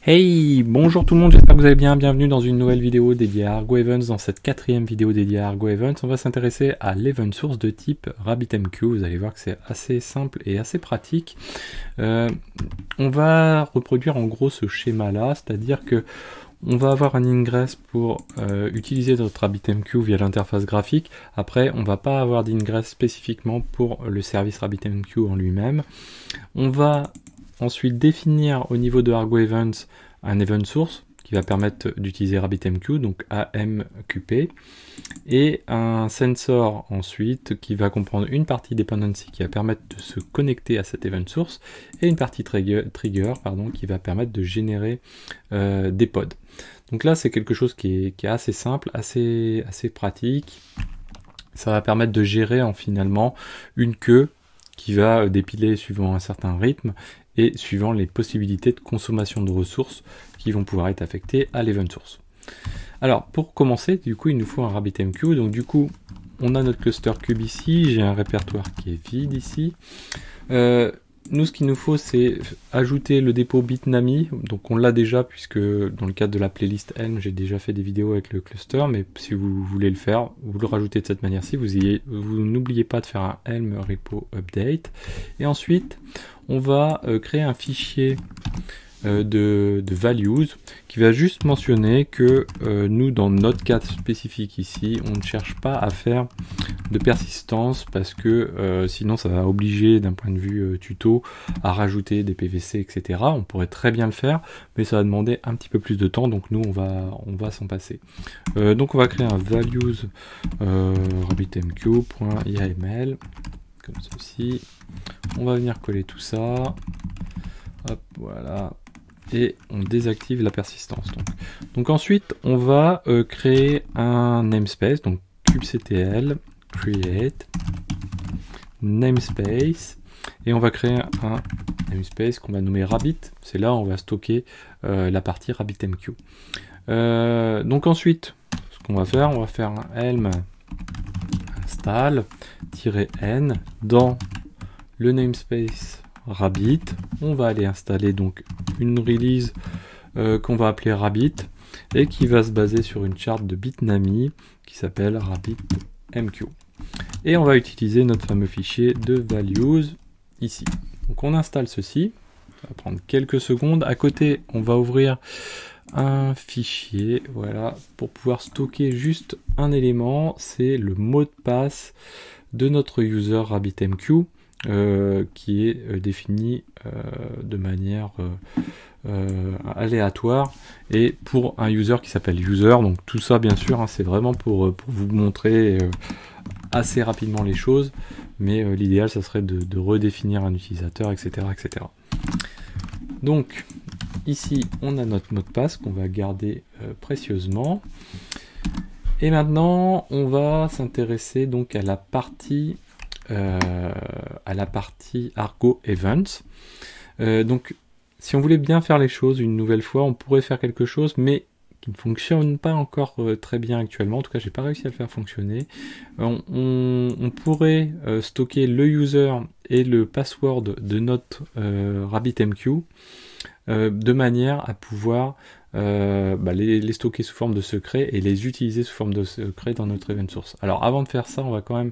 Hey, bonjour tout le monde, j'espère que vous allez bien, bienvenue dans une nouvelle vidéo dédiée à Argo Events. Dans cette quatrième vidéo dédiée à Argo Events, on va s'intéresser à l'event source de type RabbitMQ. Vous allez voir que c'est assez simple et assez pratique. On va reproduire en gros ce schéma-là, c'est-à-dire que on va avoir un ingress pour utiliser notre RabbitMQ via l'interface graphique. Après, on va pas avoir d'ingress spécifiquement pour le service RabbitMQ en lui-même. On va ensuite définir au niveau de Argo Events un event source qui va permettre d'utiliser RabbitMQ, donc AMQP, et un sensor ensuite qui va comprendre une partie dependency qui va permettre de se connecter à cet event source et une partie trigger qui va permettre de générer des pods. Donc là c'est quelque chose qui est assez simple, assez pratique. Ça va permettre de gérer finalement une queue qui va dépiler suivant un certain rythme et suivant les possibilités de consommation de ressources qui vont pouvoir être affectées à l'event source. Alors pour commencer, du coup il nous faut un RabbitMQ, donc du coup on a notre cluster cube ici, j'ai un répertoire qui est vide ici. Nous, ce qu'il nous faut, c'est ajouter le dépôt Bitnami. Donc, on l'a déjà, puisque dans le cadre de la playlist Helm, j'ai déjà fait des vidéos avec le cluster. Mais si vous voulez le faire, vous le rajoutez de cette manière-ci. Vous n'oubliez pas de faire un Helm repo update. Et ensuite, on va créer un fichier de values qui va juste mentionner que nous, dans notre cas spécifique ici, on ne cherche pas à faire de persistance parce que sinon ça va obliger d'un point de vue tuto à rajouter des PVC, etc. On pourrait très bien le faire, mais ça va demander un petit peu plus de temps, donc nous on va s'en passer. Donc on va créer un values rabbitmq.yml comme ceci. On va venir coller tout ça. Hop, voilà. Et on désactive la persistance. Donc ensuite, on va créer un namespace, donc kubectl create namespace, et on va créer un namespace qu'on va nommer Rabbit. C'est là où on va stocker la partie RabbitMQ. Donc ensuite, ce qu'on va faire, on va faire un helm install-n dans le namespace Rabbit. On va aller installer donc une release qu'on va appeler Rabbit et qui va se baser sur une charte de Bitnami qui s'appelle RabbitMQ. Et on va utiliser notre fameux fichier de values ici. Donc on installe ceci, ça va prendre quelques secondes. À côté, on va ouvrir un fichier, voilà, pour pouvoir stocker juste un élément, c'est le mot de passe de notre user RabbitMQ. Qui est défini de manière aléatoire et pour un user qui s'appelle user. Donc tout ça bien sûr hein, c'est vraiment pour vous montrer assez rapidement les choses, mais l'idéal ça serait de redéfinir un utilisateur, etc., etc. Donc ici on a notre mot de passe qu'on va garder précieusement, et maintenant on va s'intéresser donc à la partie Argo Events. Donc si on voulait bien faire les choses une nouvelle fois, on pourrait faire quelque chose mais qui ne fonctionne pas encore très bien actuellement. En tout cas j'ai pas réussi à le faire fonctionner. On pourrait stocker le user et le password de notre RabbitMQ de manière à pouvoir les stocker sous forme de secret et les utiliser sous forme de secret dans notre event source. Alors avant de faire ça, on va quand même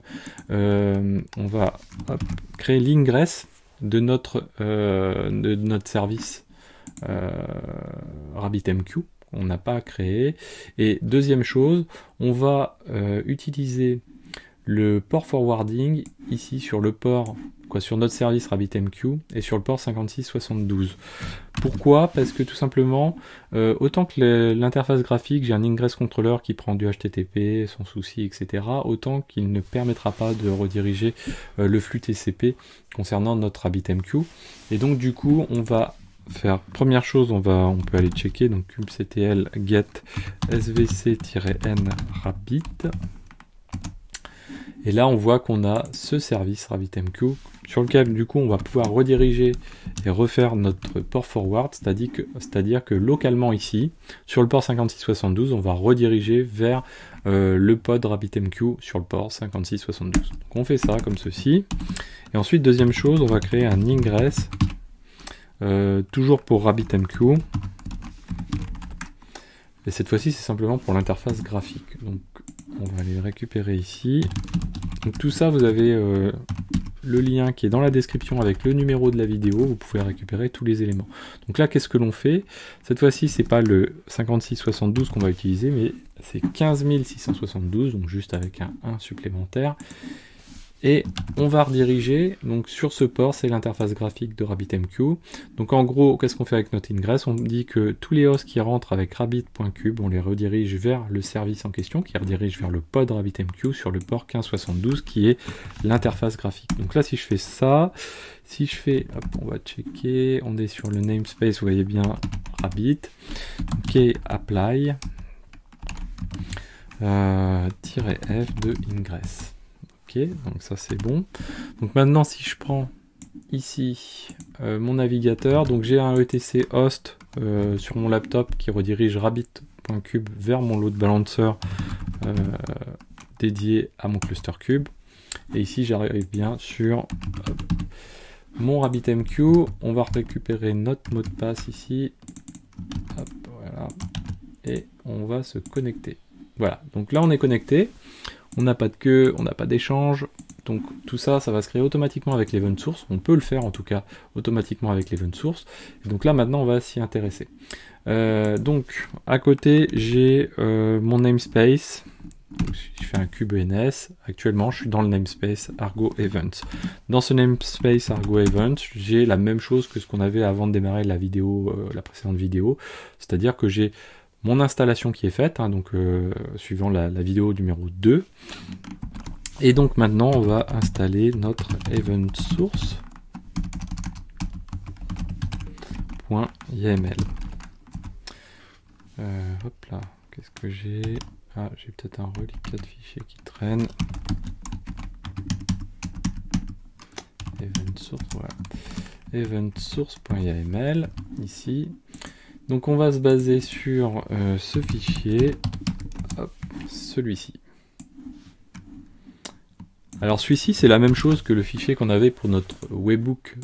créer l'ingress de notre service RabbitMQ qu'on n'a pas créé. Et deuxième chose, on va utiliser le port forwarding ici sur le port, sur notre service RabbitMQ et sur le port 5672. Pourquoi? Parce que tout simplement, autant que l'interface graphique, j'ai un ingress controller qui prend du HTTP sans souci, etc., autant qu'il ne permettra pas de rediriger le flux TCP concernant notre RabbitMQ. Et donc du coup, on va faire, première chose, on peut aller checker, donc kubectl get svc-n rabbit. Et là, on voit qu'on a ce service RabbitMQ sur lequel, du coup, on va pouvoir rediriger et refaire notre port forward, c'est-à-dire que localement ici, sur le port 5672, on va rediriger vers le pod RabbitMQ sur le port 5672. Donc on fait ça comme ceci. Et ensuite, deuxième chose, on va créer un ingress, toujours pour RabbitMQ, Et cette fois-ci, c'est simplement pour l'interface graphique. Donc, on va les récupérer ici. Donc, tout ça, vous avez le lien qui est dans la description avec le numéro de la vidéo. Vous pouvez récupérer tous les éléments. Donc là, qu'est-ce que l'on fait? Cette fois-ci, c'est pas le 5672 qu'on va utiliser, mais c'est 15672, donc juste avec un 1 supplémentaire. Et on va rediriger, donc sur ce port, c'est l'interface graphique de RabbitMQ. Donc en gros, qu'est-ce qu'on fait avec notre ingress? On dit que tous les hosts qui rentrent avec rabbit.cube, on les redirige vers le service en question, qui redirige vers le pod RabbitMQ sur le port 1572, qui est l'interface graphique. Donc là, si je fais ça, si je fais, hop, on va checker, on est sur le namespace, vous voyez bien, Rabbit, ok, apply, -f de ingress. Donc ça c'est bon. Donc maintenant si je prends ici mon navigateur, donc j'ai un etc host sur mon laptop qui redirige rabbit.cube vers mon load balancer dédié à mon cluster cube. Et ici j'arrive bien sur mon RabbitMQ. On va récupérer notre mot de passe ici. Hop, voilà. Et on va se connecter. Voilà, donc là on est connecté. On n'a pas de queue, on n'a pas d'échange, donc tout ça, ça va se créer automatiquement avec l'event source. On peut le faire en tout cas automatiquement avec l'event source. Et donc là maintenant on va s'y intéresser. Donc à côté j'ai mon namespace. Donc, je fais un cube ENS. Actuellement je suis dans le namespace Argo Events. Dans ce namespace Argo Events, j'ai la même chose que ce qu'on avait avant de démarrer la vidéo, la précédente vidéo. C'est-à-dire que j'ai mon installation qui est faite, hein, donc suivant la vidéo numéro 2. Et donc maintenant on va installer notre event source.yml. Hop là, qu'est-ce que j'ai? Ah, j'ai peut-être un reliquat de fichiers qui traîne. Event source, voilà. Event source.yml, ici. Donc on va se baser sur ce fichier, celui-ci. Alors celui-ci c'est la même chose que le fichier qu'on avait pour notre webbook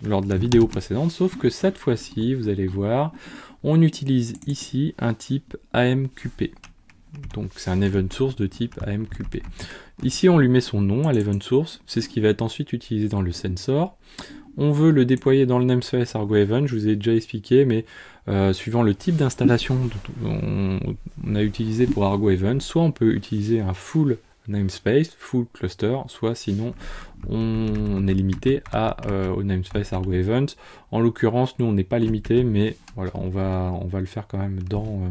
lors de la vidéo précédente, sauf que cette fois-ci, vous allez voir, on utilise ici un type AMQP. Donc c'est un event source de type AMQP. Ici on lui met son nom à l'event source, c'est ce qui va être ensuite utilisé dans le sensor. On veut le déployer dans le namespace Argo Event, je vous ai déjà expliqué, mais suivant le type d'installation qu'on a utilisé pour Argo Event, soit on peut utiliser un full namespace, full cluster, soit sinon on est limité au namespace Argo Event. En l'occurrence, nous on n'est pas limité, mais voilà, on va le faire quand même dans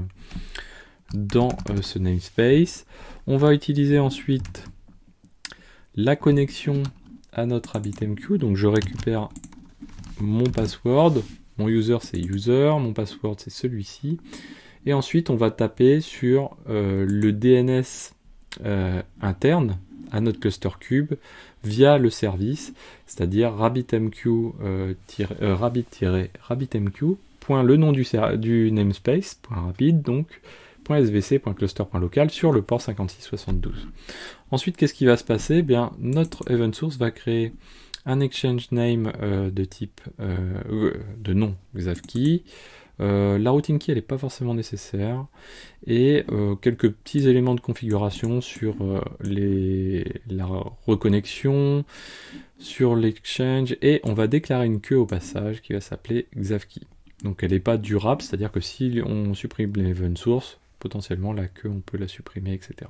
ce namespace. On va utiliser ensuite la connexion à notre RabbitMQ, donc je récupère mon password, mon user c'est user, mon password c'est celui-ci, et ensuite on va taper sur le DNS interne à notre cluster cube via le service, c'est-à-dire RabbitMQ rabbit-rabbitmq, le nom du namespace, .rabbit, donc .svc.cluster.local sur le port 5672. Ensuite, qu'est-ce qui va se passer? Bien, notre event source va créer un exchange name de type de nom Xavkey. La routing key, elle n'est pas forcément nécessaire. Et quelques petits éléments de configuration sur la reconnexion, sur l'exchange. Et on va déclarer une queue au passage qui va s'appeler Xavkey. Donc elle n'est pas durable, c'est-à-dire que si on supprime l'event source, potentiellement la queue, on peut la supprimer, etc.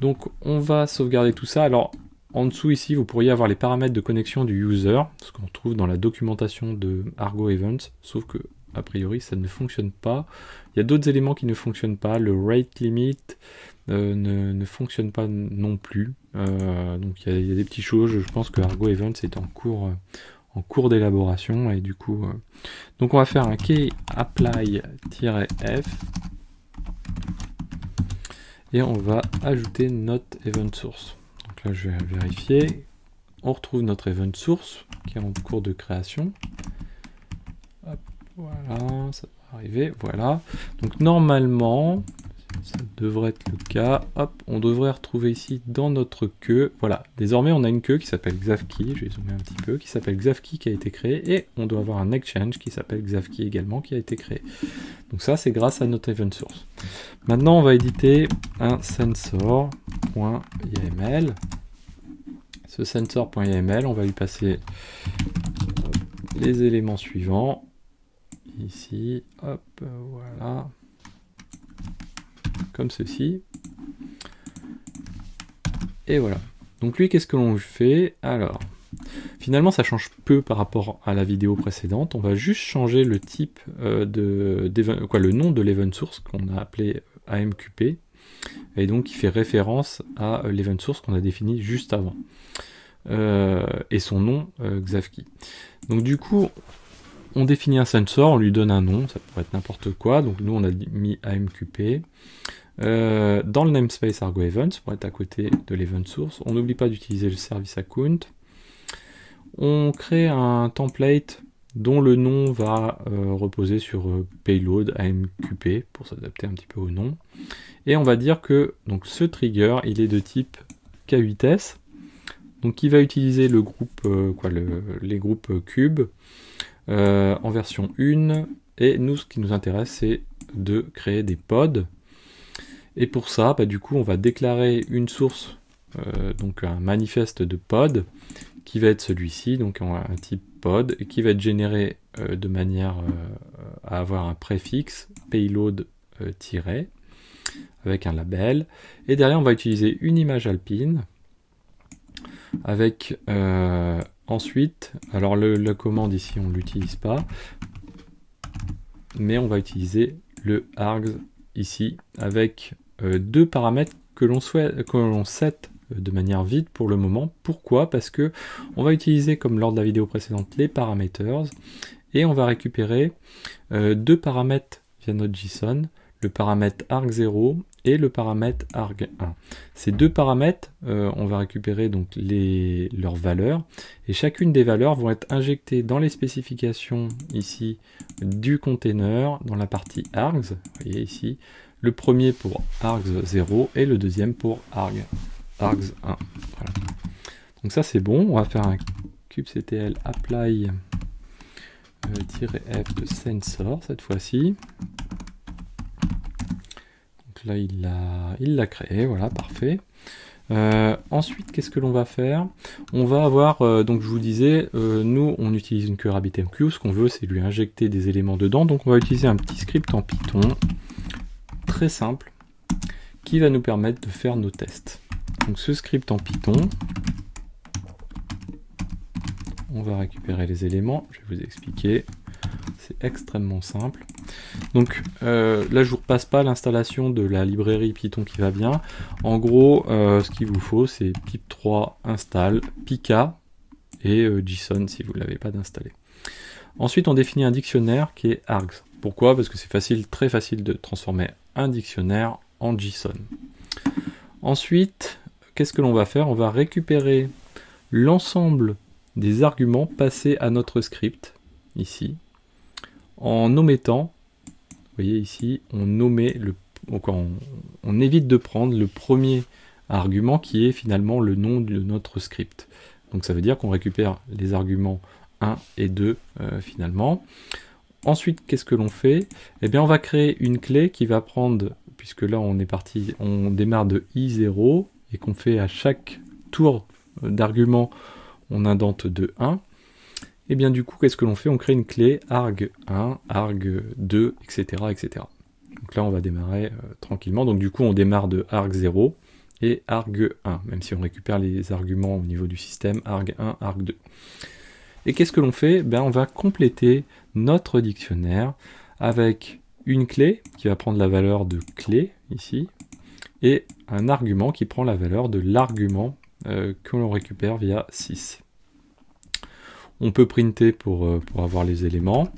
Donc on va sauvegarder tout ça. Alors en dessous ici, vous pourriez avoir les paramètres de connexion du user, ce qu'on trouve dans la documentation de Argo Events, sauf que a priori ça ne fonctionne pas. Il y a d'autres éléments qui ne fonctionnent pas, le rate limit ne fonctionne pas non plus. Donc il y a des petites choses, je pense que Argo Events est en cours d'élaboration, et du coup donc on va faire un key apply-f et on va ajouter notre event source. Donc là je vais vérifier, on retrouve notre event source qui est en cours de création. Hop, voilà, ça va arriver, voilà. Donc normalement, Ça devrait être le cas. Hop, on devrait retrouver ici dans notre queue. Voilà, désormais on a une queue qui s'appelle Xavkey, je vais zoomer un petit peu, qui s'appelle Xavkey qui a été créé, et on doit avoir un exchange qui s'appelle Xavkey également qui a été créé. Donc ça c'est grâce à notre event source. Maintenant on va éditer un sensor.yml. Ce sensor.yml, on va lui passer les éléments suivants. Ici, hop, voilà. Comme ceci. Et voilà. Donc lui, qu'est-ce que l'on fait? Alors, finalement, ça change peu par rapport à la vidéo précédente. On va juste changer le type le nom de l'event source qu'on a appelé AMQP. Et donc, il fait référence à l'event source qu'on a défini juste avant. Et son nom, Xavkey. Donc du coup, on définit un sensor, on lui donne un nom, ça pourrait être n'importe quoi. Donc nous, on a mis AMQP. Dans le namespace Argo Events, pour être à côté de l'event source, on n'oublie pas d'utiliser le service account. On crée un template dont le nom va reposer sur payload AMQP pour s'adapter un petit peu au nom. Et on va dire que donc, ce trigger, il est de type K8s. Donc il va utiliser le groupe, les groupes cubes en version 1. Et nous, ce qui nous intéresse, c'est de créer des pods. Et pour ça, du coup, on va déclarer une source, donc un manifeste de pod, qui va être celui-ci, donc un type pod, et qui va être généré de manière à avoir un préfixe payload avec un label. Et derrière, on va utiliser une image alpine, avec ensuite, alors la commande ici, on ne l'utilise pas, mais on va utiliser le args ici, avec deux paramètres que l'on set de manière vide pour le moment. Pourquoi? Parce que on va utiliser, comme lors de la vidéo précédente, les parameters, et on va récupérer deux paramètres via notre JSON, le paramètre arg0 et le paramètre arg1. Ces deux paramètres, on va récupérer donc leurs valeurs, et chacune des valeurs vont être injectées dans les spécifications ici du container, dans la partie args, vous voyez ici, le premier pour args0 et le deuxième pour args1. Voilà. Donc ça c'est bon, on va faire un kubectl apply -f de sensor cette fois-ci. Donc là il l'a créé, voilà, parfait. Ensuite, qu'est-ce que l'on va faire? On va avoir, donc je vous disais, nous on utilise une queue RabbitMQ, ce qu'on veut c'est lui injecter des éléments dedans, donc on va utiliser un petit script en Python, très simple, qui va nous permettre de faire nos tests. Donc ce script en Python, on va récupérer les éléments, je vais vous expliquer, c'est extrêmement simple. Donc là je vous repasse pas l'installation de la librairie Python qui va bien. En gros, ce qu'il vous faut c'est pip3 install pika et JSON si vous ne l'avez pas d'installer. Ensuite on définit un dictionnaire qui est args. Pourquoi? Parce que c'est facile, très facile de transformer un dictionnaire en JSON. Ensuite, qu'est-ce que l'on va faire? On va récupérer l'ensemble des arguments passés à notre script, ici, en omettant, vous voyez ici, on évite de prendre le premier argument qui est finalement le nom de notre script. Donc ça veut dire qu'on récupère les arguments 1 et 2 finalement. Ensuite, qu'est-ce que l'on fait? Eh bien, on va créer une clé qui va prendre, puisque là on est parti, on démarre de i0 et qu'on fait à chaque tour d'argument, on indente de 1. Et bien du coup, qu'est-ce que l'on fait? On crée une clé arg1, arg2, etc., etc. Donc là, on va démarrer tranquillement. Donc du coup, on démarre de arg0 et arg1, même si on récupère les arguments au niveau du système arg1, arg2. Et qu'est-ce que l'on fait? Ben, on va compléter notre dictionnaire avec une clé qui va prendre la valeur de clé, ici, et un argument qui prend la valeur de l'argument que l'on récupère via 6. On peut printer pour avoir les éléments.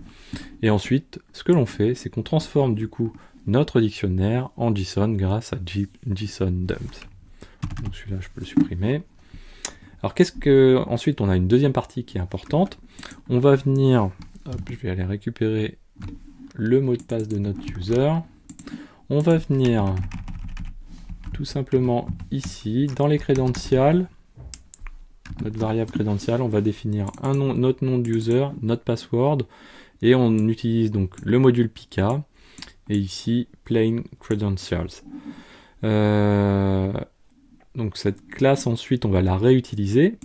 Et ensuite, ce que l'on fait, c'est qu'on transforme du coup notre dictionnaire en JSON grâce à JSON dumps. Donc celui-là, je peux le supprimer. Alors ensuite, on a une deuxième partie qui est importante. On va venir, hop, je vais aller récupérer le mot de passe de notre user. On va venir tout simplement ici, dans les credentials, notre variable credential, on va définir un nom, notre nom d'user, notre password, et on utilise donc le module Pika, et ici plain credentials. Donc cette classe ensuite on va la réutiliser.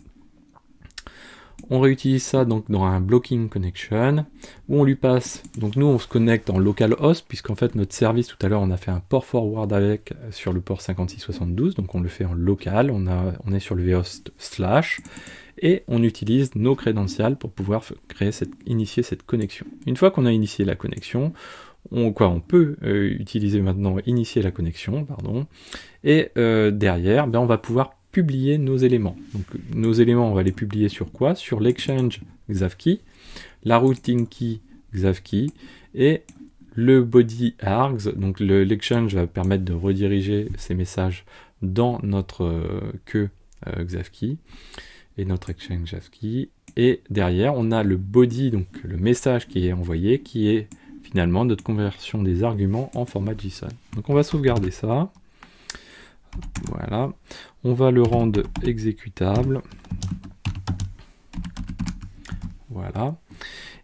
On réutilise ça donc dans un blocking connection où on lui passe, donc nous on se connecte en localhost puisqu'en fait notre service tout à l'heure on a fait un port forward avec sur le port 5672, donc on le fait en local, on est sur le vhost slash et on utilise nos credentials pour pouvoir initier cette connexion. Une fois qu'on a initié la connexion, on peut utiliser maintenant initier la connexion, pardon, et derrière on va pouvoir publier nos éléments. Donc nos éléments, on va les publier sur quoi? Sur l'exchange Xavkey, la routing key Xavkey et le body args. Donc l'exchange va permettre de rediriger ces messages dans notre queue Xavkey et notre exchange Xavkey. Et derrière, on a le body, donc le message qui est envoyé, qui est finalement notre conversion des arguments en format JSON. Donc on va sauvegarder ça. Voilà, on va le rendre exécutable. Voilà.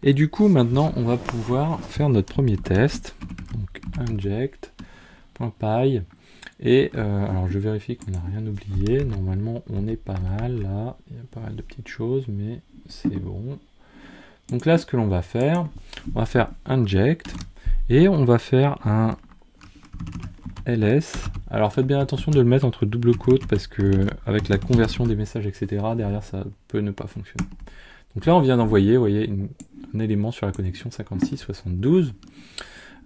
Et du coup, maintenant, on va pouvoir faire notre premier test. Donc, inject.py. Et alors, je vérifie qu'on n'a rien oublié. Normalement, on est pas mal là. Il y a pas mal de petites choses, mais c'est bon. Donc là, ce que l'on va faire, on va faire inject. Et on va faire un ls. Alors faites bien attention de le mettre entre double quotes parce que avec la conversion des messages, etc., derrière ça peut ne pas fonctionner. Donc là on vient d'envoyer, vous voyez, un élément sur la connexion 5672.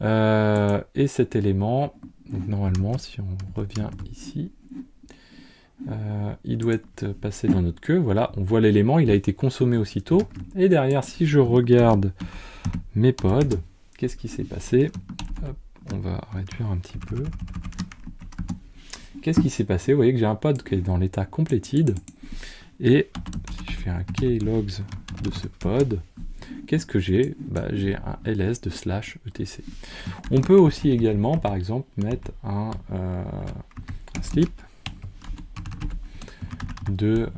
Et cet élément, donc normalement, si on revient ici, il doit être passé dans notre queue. Voilà, on voit l'élément, il a été consommé aussitôt. Et derrière, si je regarde mes pods, qu'est-ce qui s'est passé? Hop, on va réduire un petit peu. Qu'est-ce qui s'est passé? Vous voyez que j'ai un pod qui est dans l'état completed. Et si je fais un keylogs de ce pod, qu'est-ce que j'ai? J'ai un ls de /etc. On peut aussi également, par exemple, mettre un slip de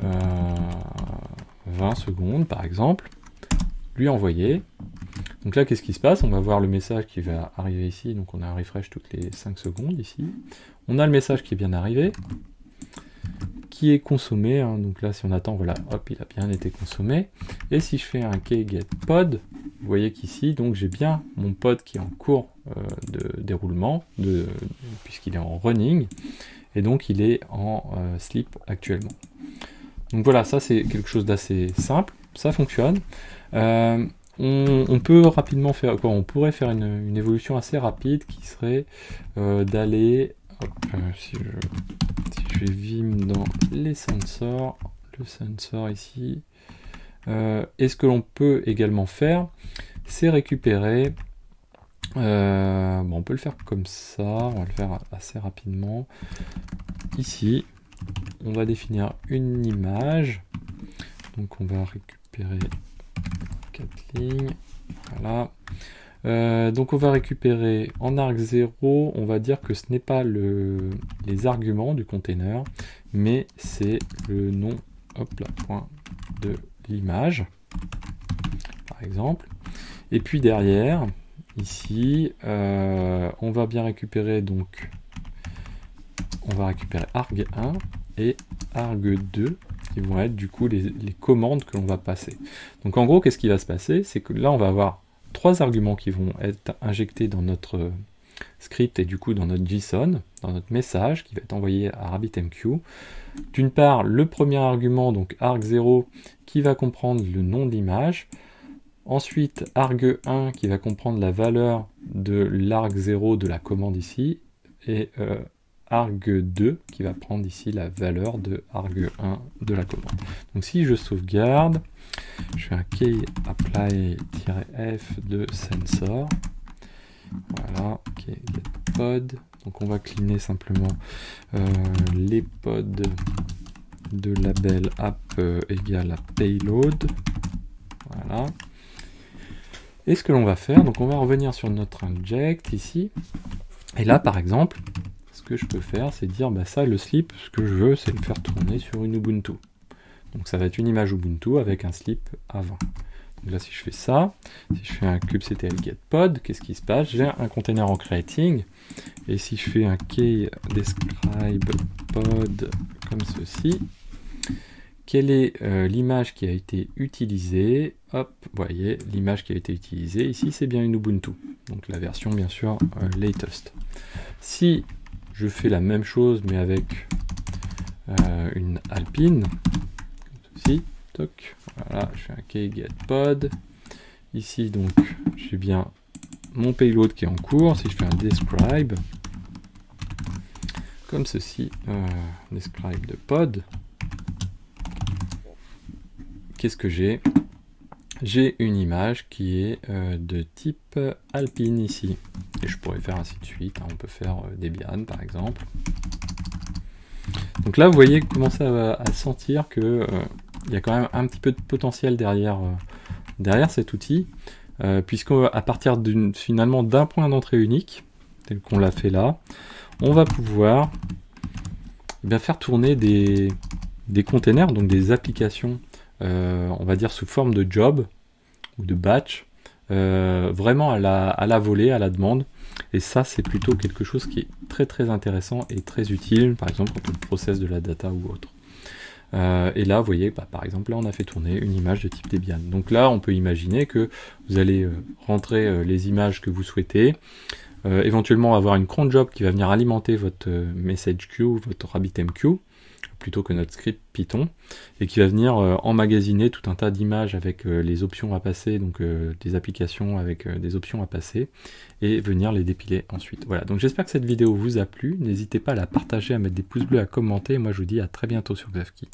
20 secondes, par exemple, lui envoyer. Donc là, qu'est-ce qui se passe? On va voir le message qui va arriver ici. Donc on a un refresh toutes les 5 secondes ici. On a le message qui est bien arrivé, qui est consommé. Hein. Donc là, si on attend, voilà, hop, il a bien été consommé. Et si je fais un kgetPod, vous voyez qu'ici, donc j'ai bien mon pod qui est en cours de déroulement, puisqu'il est en running. Et donc il est en sleep actuellement. Donc voilà, ça c'est quelque chose d'assez simple. Ça fonctionne. On peut rapidement faire quoi? On pourrait faire une évolution assez rapide qui serait d'aller, si je vais vim dans les sensors, le sensor ici, et ce que l'on peut également faire, c'est récupérer, on peut le faire comme ça, on va le faire assez rapidement. Ici, on va définir une image, donc on va récupérer 4 lignes, voilà. Donc on va récupérer en arg0, on va dire que ce n'est pas les arguments du container, mais c'est le nom, hop là, point de l'image, par exemple. Et puis derrière, ici, on va bien récupérer, donc, on va récupérer arg1 et arg2, qui vont être du coup les commandes que l'on va passer. Donc en gros, qu'est-ce qui va se passer? C'est que là, on va avoir 3 arguments qui vont être injectés dans notre script et du coup dans notre JSON, dans notre message qui va être envoyé à RabbitMQ. D'une part, le premier argument, donc arg0, qui va comprendre le nom de l'image. Ensuite, arg1 qui va comprendre la valeur de l'arg0 de la commande ici. Et arg2 qui va prendre ici la valeur de arg1 de la commande. Donc si je sauvegarde, je fais un key-apply-f de sensor. Voilà, key-getPod. Donc on va cleaner simplement les pods de label app égale à payload. Voilà. Et ce que l'on va faire, donc on va revenir sur notre inject ici. Et là, par exemple, ce que je peux faire, c'est dire, bah ça, le slip, ce que je veux, c'est le faire tourner sur une Ubuntu. Donc ça va être une image Ubuntu avec un slip avant. Donc là, si je fais ça, si je fais un kubectl get pod, qu'est-ce qui se passe? J'ai un container en creating, et si je fais un key describe pod comme ceci, quelle est l'image qui a été utilisée? Hop, vous voyez, l'image qui a été utilisée ici, c'est bien une Ubuntu. Donc la version, bien sûr, latest. Si je fais la même chose, mais avec une Alpine, comme ceci, toc, voilà, je fais un key get pod. Ici, donc, j'ai bien mon payload qui est en cours. Si je fais un describe, comme ceci, describe de pod, qu'est-ce que j'ai? J'ai une image qui est de type Alpine ici. Et je pourrais faire ainsi de suite. Hein. On peut faire Debian par exemple. Donc là, vous voyez comment ça va à sentir que il y a quand même un petit peu de potentiel derrière, derrière cet outil. Puisqu'à partir finalement d'un point d'entrée unique, tel qu'on l'a fait là, on va pouvoir faire tourner des containers, donc des applications, on va dire sous forme de job ou de batch, vraiment à la volée, à la demande. Et ça, c'est plutôt quelque chose qui est très très intéressant et très utile, par exemple quand on processe de la data ou autre. Et là, vous voyez, par exemple, là, on a fait tourner une image de type Debian. Donc là, on peut imaginer que vous allez rentrer les images que vous souhaitez, éventuellement avoir une cron job qui va venir alimenter votre message queue, votre RabbitMQ, plutôt que notre script Python, et qui va venir emmagasiner tout un tas d'images avec les options à passer, donc des applications avec des options à passer, et venir les dépiler ensuite. Voilà, donc j'espère que cette vidéo vous a plu, n'hésitez pas à la partager, à mettre des pouces bleus, à commenter, et moi je vous dis à très bientôt sur Xavki.